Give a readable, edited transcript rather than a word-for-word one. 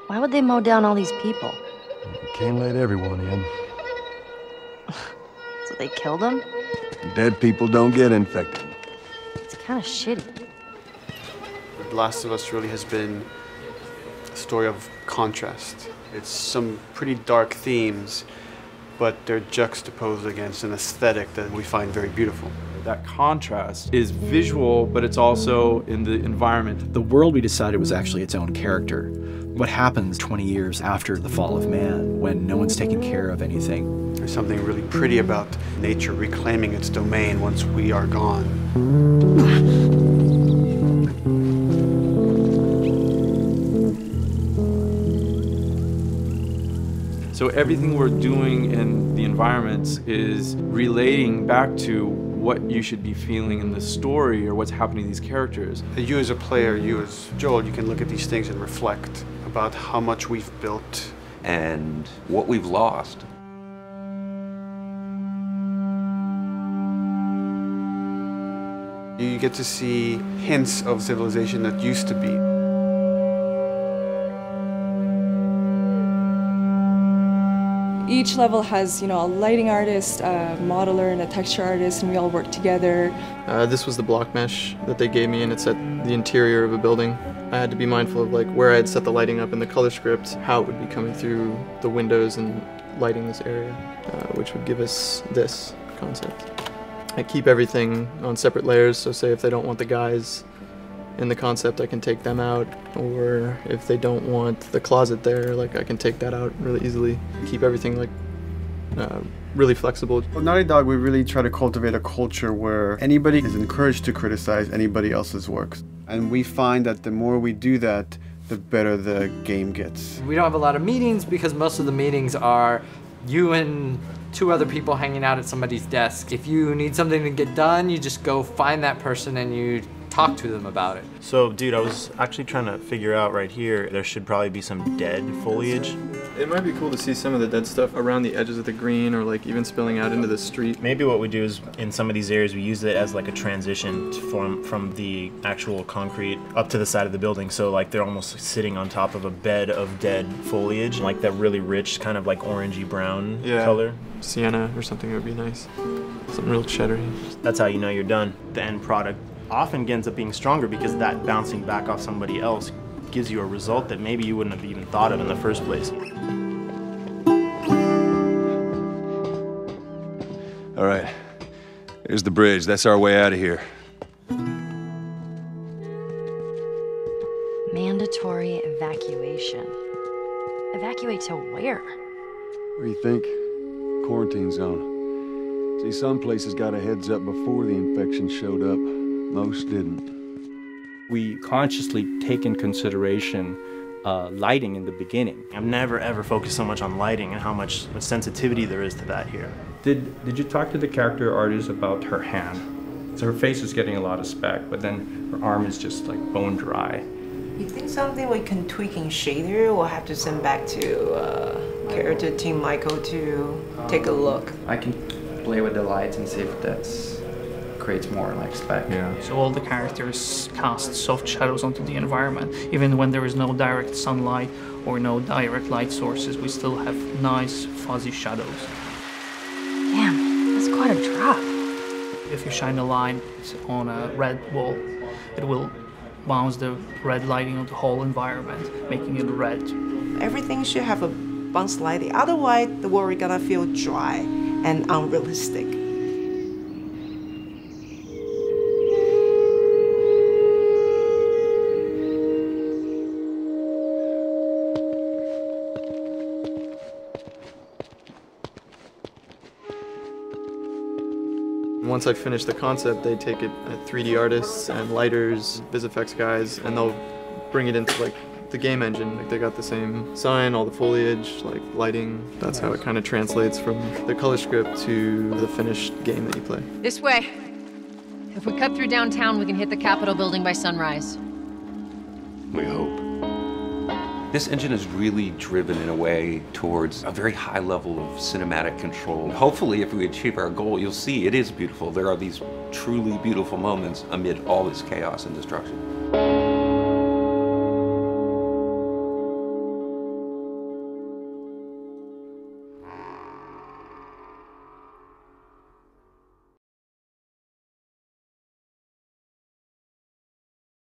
Why would they mow down all these people? You can't let everyone in. So they killed them? Dead people don't get infected. It's kind of shitty. The Last of Us really has been a story of contrast. It's some pretty dark themes, but they're juxtaposed against an aesthetic that we find very beautiful. That contrast is visual, but it's also in the environment. The world we decided was actually its own character. What happens 20 years after the fall of man when no one's taking care of anything? There's something really pretty about nature reclaiming its domain once we are gone. So everything we're doing in the environments is relating back to what you should be feeling in the story or what's happening to these characters. You as a player, you as Joel, you can look at these things and reflect about how much we've built and what we've lost. You get to see hints of civilization that used to be. Each level has, a lighting artist, a modeler, and a texture artist, and we all work together. This was the block mesh that they gave me, and it's at the interior of a building. I had to be mindful of where I had set the lighting up in the color script, how it would be coming through the windows and lighting this area, which would give us this concept. I keep everything on separate layers, so say if they don't want the guys in the concept, I can take them out, or if they don't want the closet there, I can take that out really easily. Keep everything really flexible. Well, Naughty Dog, we really try to cultivate a culture where anybody is encouraged to criticize anybody else's works. And we find that the more we do that, the better the game gets. We don't have a lot of meetings because most of the meetings are you and two other people hanging out at somebody's desk. If you need something to get done, you just go find that person and you talk to them about it. So, dude, I was actually trying to figure out right here, there should probably be some dead foliage. It might be cool to see some of the dead stuff around the edges of the green or even spilling out into the street. Maybe what we do is, in some of these areas, we use it as a transition from the actual concrete up to the side of the building. So they're almost sitting on top of a bed of dead foliage, that really rich kind of orangey brown color. Sienna or something would be nice. Something real cheddary. That's how you know you're done. The end product often ends up being stronger because that bouncing back off somebody else gives you a result that maybe you wouldn't have even thought of in the first place. All right, here's the bridge. That's our way out of here. Mandatory evacuation. Evacuate to where? What do you think? Quarantine zone. See, some places got a heads up before the infection showed up. Most didn't. We consciously take in consideration lighting in the beginning. I've never ever focused so much on lighting and how much sensitivity there is to that here. Did you talk to the character artist about her hand? So her face is getting a lot of speck, but then her arm is just bone dry. You think something we can tweak in shader? We'll have to send back to character team Michael to take a look. I can play with the lights and see if that's creates more spec. Yeah. So all the characters cast soft shadows onto the environment. Even when there is no direct sunlight or no direct light sources, we still have nice fuzzy shadows. Damn, that's quite a drop. If you shine a light on a red wall, it will bounce the red lighting on the whole environment, making it red. Everything should have a bounce lighting, otherwise the world is gonna feel dry and unrealistic. Once I finish the concept, they take it at 3D artists and lighters, VisFX guys, and they'll bring it into the game engine. They got the same sign, all the foliage, lighting. That's how it kind of translates from the color script to the finished game that you play. This way. If we cut through downtown, we can hit the Capitol building by sunrise. We hope. This engine is really driven in a way towards a very high level of cinematic control. Hopefully, if we achieve our goal, you'll see it is beautiful. There are these truly beautiful moments amid all this chaos and destruction.